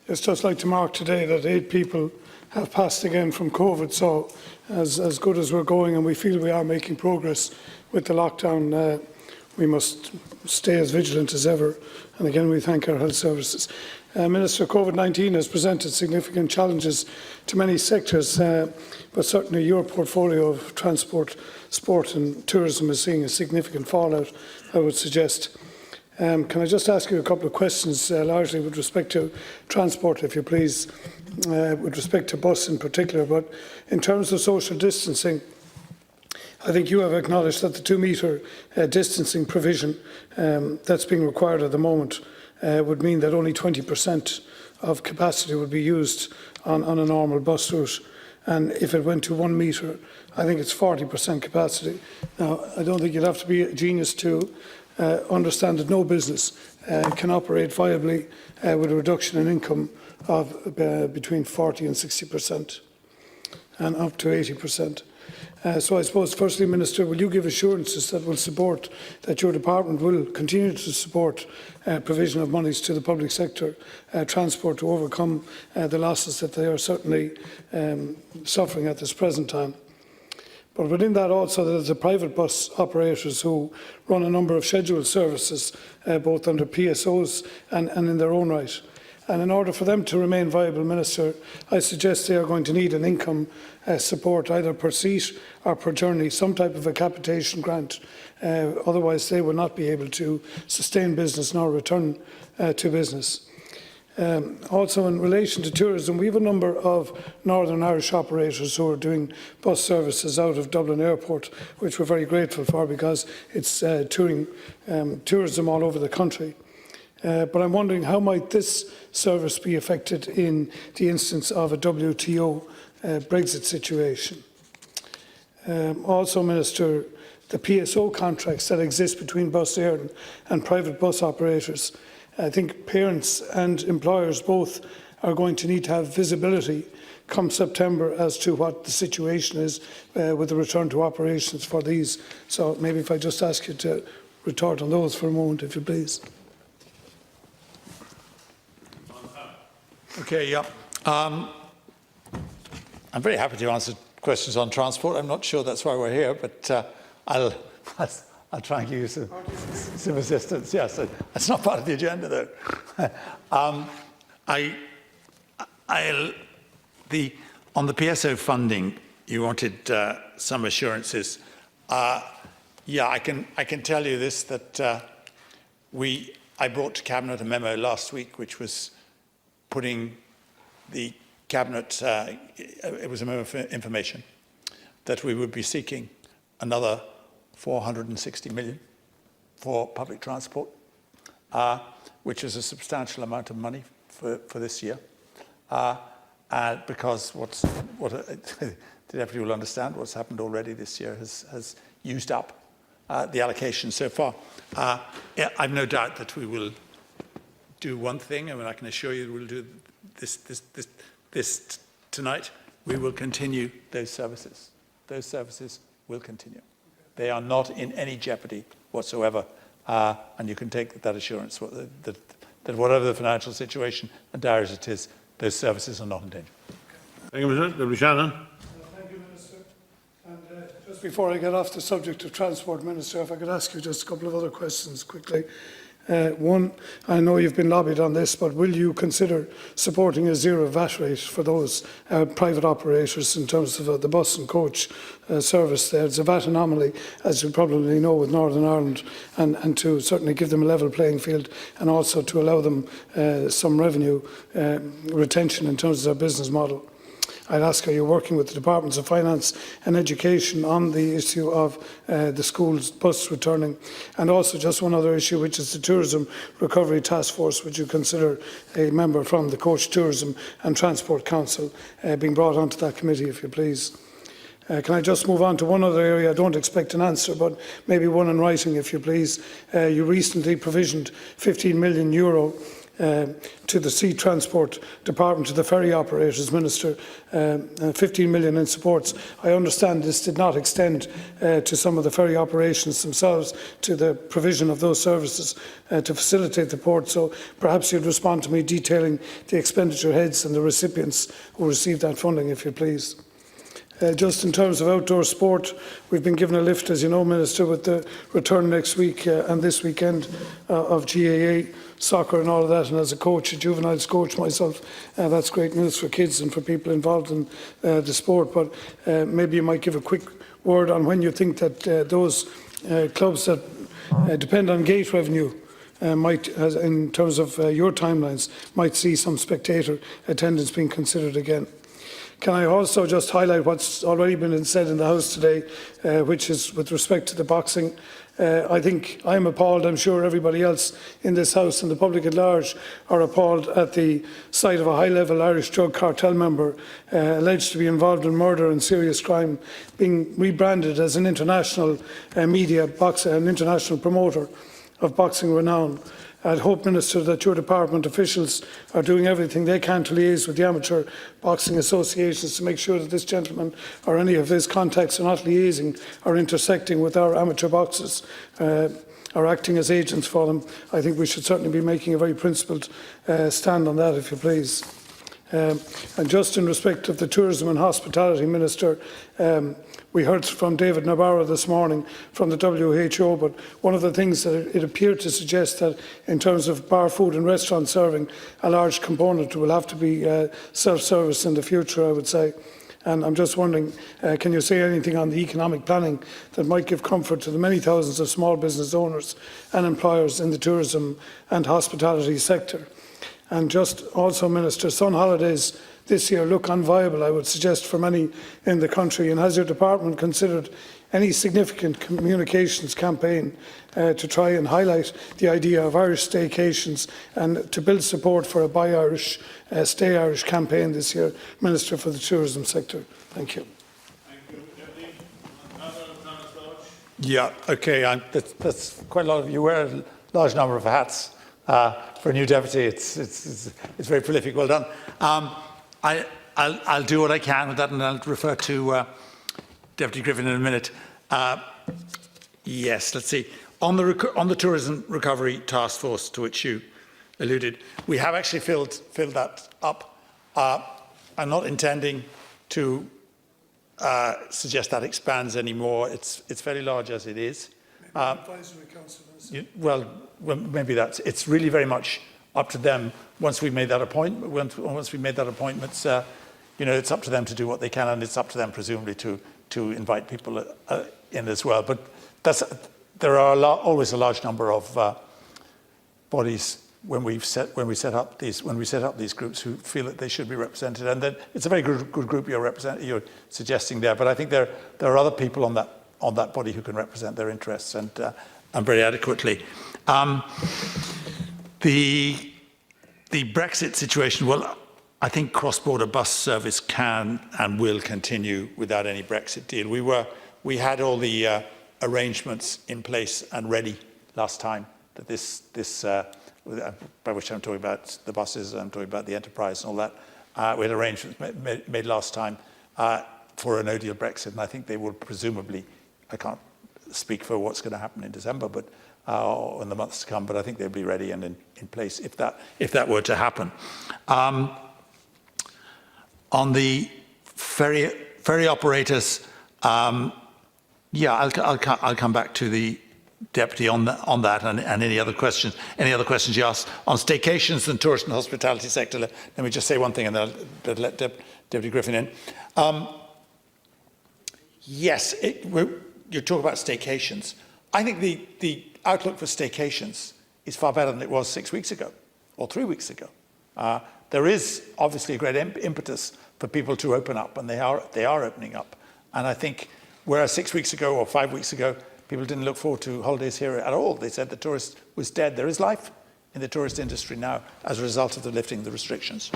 It's just like to mark today that 8 people have passed again from COVID. So as good as we're going and we feel we are making progress with the lockdown, we must stay as vigilant as ever. And again, we thank our health services. Minister, COVID-19 has presented significant challenges to many sectors, but certainly your portfolio of transport, sport and tourism is seeing a significant fallout, I would suggest. Can I just ask you a couple of questions, largely with respect to transport, if you please, with respect to bus in particular, but in terms of social distancing, I think you have acknowledged that the 2-metre distancing provision that's being required at the moment would mean that only 20% of capacity would be used on a normal bus route. And if it went to 1 metre, I think it's 40% capacity. Now, I don't think you'd have to be a genius to understand that no business can operate viably with a reduction in income of between 40 and 60% and up to 80%. So I suppose, firstly, Minister, will you give assurances that will support, that your department will continue to support provision of monies to the public sector transport to overcome the losses that they are certainly suffering at this present time? But within that also, there's the private bus operators who run a number of scheduled services, both under PSOs and in their own right. And in order for them to remain viable, Minister, I suggest they are going to need an income support, either per seat or per journey, some type of a capitation grant. Otherwise, they will not be able to sustain business nor return to business. Also, in relation to tourism, we have a number of Northern Irish operators who are doing bus services out of Dublin Airport, which we're very grateful for because it's tourism all over the country. But I'm wondering, how might this service be affected in the instance of a WTO Brexit situation? Also, Minister, the PSO contracts that exist between Bus Éireann and private bus operators, I think parents and employers both are going to need to have visibility come September as to what the situation is with the return to operations for these. So maybe if I just ask you to retort on those for a moment, if you please. Okay, yeah. I'm very happy to answer questions on transport. I'm not sure that's why we're here, but I'll try and give you some assistance. Yes, that's not part of the agenda, though. On the PSO funding, you wanted some assurances. Yeah, I can tell you this, that I brought to Cabinet a memo last week, which was putting the Cabinet, it was a memo of information, that we would be seeking another 460 million for public transport, which is a substantial amount of money for this year. Because the Deputy will understand, what's happened already this year has used up the allocation so far. I've no doubt that we will do one thing, and I can assure you we'll do this tonight. We will continue those services. Those services will continue. They are not in any jeopardy whatsoever, and you can take that assurance that whatever the financial situation, and dire as it is, those services are not in danger. Thank you, Minister. Deputy Shanahan. Thank you, Minister. And just before I get off the subject of transport, Minister, if I could ask you just a couple of other questions quickly. One, I know you've been lobbied on this, but will you consider supporting a zero VAT rate for those private operators in terms of the bus and coach service? There's a VAT anomaly, as you probably know, with Northern Ireland, and to certainly give them a level playing field and also to allow them some revenue retention in terms of their business model. I'd ask, are you working with the Departments of Finance and Education on the issue of the schools bus returning? And also just one other issue, which is the Tourism Recovery Task Force. Would you consider a member from the Coach Tourism and Transport Council being brought onto that committee, if you please? Can I just move on to one other area? I don't expect an answer, but maybe one in writing, if you please. You recently provisioned €15 million to the Sea Transport Department, to the ferry operators, Minister, 15 million in supports. I understand this did not extend to some of the ferry operations themselves, to the provision of those services to facilitate the port. So perhaps you'd respond to me detailing the expenditure heads and the recipients who received that funding, if you please. Just in terms of outdoor sport, we've been given a lift, as you know, Minister, with the return next week and this weekend of GAA, soccer and all of that. And as a coach, a juveniles coach myself, that's great news for kids and for people involved in the sport. But maybe you might give a quick word on when you think that those clubs that depend on gate revenue might, in terms of your timelines, might see some spectator attendance being considered again. Can I also just highlight what's already been said in the House today, which is with respect to the boxing. I think I'm appalled, I'm sure everybody else in this House and the public at large are appalled at the sight of a high-level Irish drug cartel member alleged to be involved in murder and serious crime being rebranded as an international media boxer, an international promoter of boxing renown. I'd hope, Minister, that your department officials are doing everything they can to liaise with the amateur boxing associations to make sure that this gentleman or any of his contacts are not liaising or intersecting with our amateur boxers or acting as agents for them. I think we should certainly be making a very principled stand on that, if you please. And just in respect of the Tourism and Hospitality Minister, we heard from David Nabarro this morning from the WHO, but one of the things that it appeared to suggest that in terms of bar food and restaurant serving, a large component will have to be self-service in the future, I would say. And I'm just wondering, can you say anything on the economic planning that might give comfort to the many thousands of small business owners and employers in the tourism and hospitality sector? And just also, Minister, sun holidays this year look unviable, I would suggest, for many in the country. And has your department considered any significant communications campaign to try and highlight the idea of Irish staycations and to build support for a Buy Irish, Stay Irish campaign this year, Minister for the tourism sector? Thank you. Yeah, okay, that's quite a lot of, you wear a large number of hats for a new deputy. It's very prolific, well done. I'll do what I can with that, and I'll refer to Deputy Griffin in a minute. Yes, let's see. On the Tourism Recovery Task Force, to which you alluded, we have actually filled that up. I'm not intending to suggest that expands anymore. It's fairly large as it is. Advisory Council. Well, maybe it's really very much up to them. Once we made that appointment, you know, it's up to them to do what they can, and it's up to them presumably to invite people in as well. But there are always a large number of bodies when we set up these groups who feel that they should be represented, and then it's a very good group you're suggesting there. But I think there are other people on that body who can represent their interests and very adequately. The Brexit situation, well, I think cross-border bus service can and will continue without any Brexit deal. We had all the arrangements in place and ready last time that this by which I'm talking about the buses, I'm talking about the enterprise and all that. We had arrangements made last time for a no-deal Brexit, and I think they will presumably, I can't speak for what's going to happen in December, but in the months to come, but I think they'll be ready and in place if that were to happen. On the ferry operators, yeah, I'll come back to the deputy on that and any other questions you asked on staycations and tourist and hospitality sector. Let me just say one thing, and then I'll let Deputy Griffin in. Yes, you talk about staycations. I think the outlook for staycations is far better than it was 6 weeks ago or 3 weeks ago. There is obviously a great impetus for people to open up, and they are opening up. And I think whereas 6 weeks ago or 5 weeks ago, people didn't look forward to holidays here at all. They said the tourist was dead. There is life in the tourist industry now as a result of the lifting of the restrictions.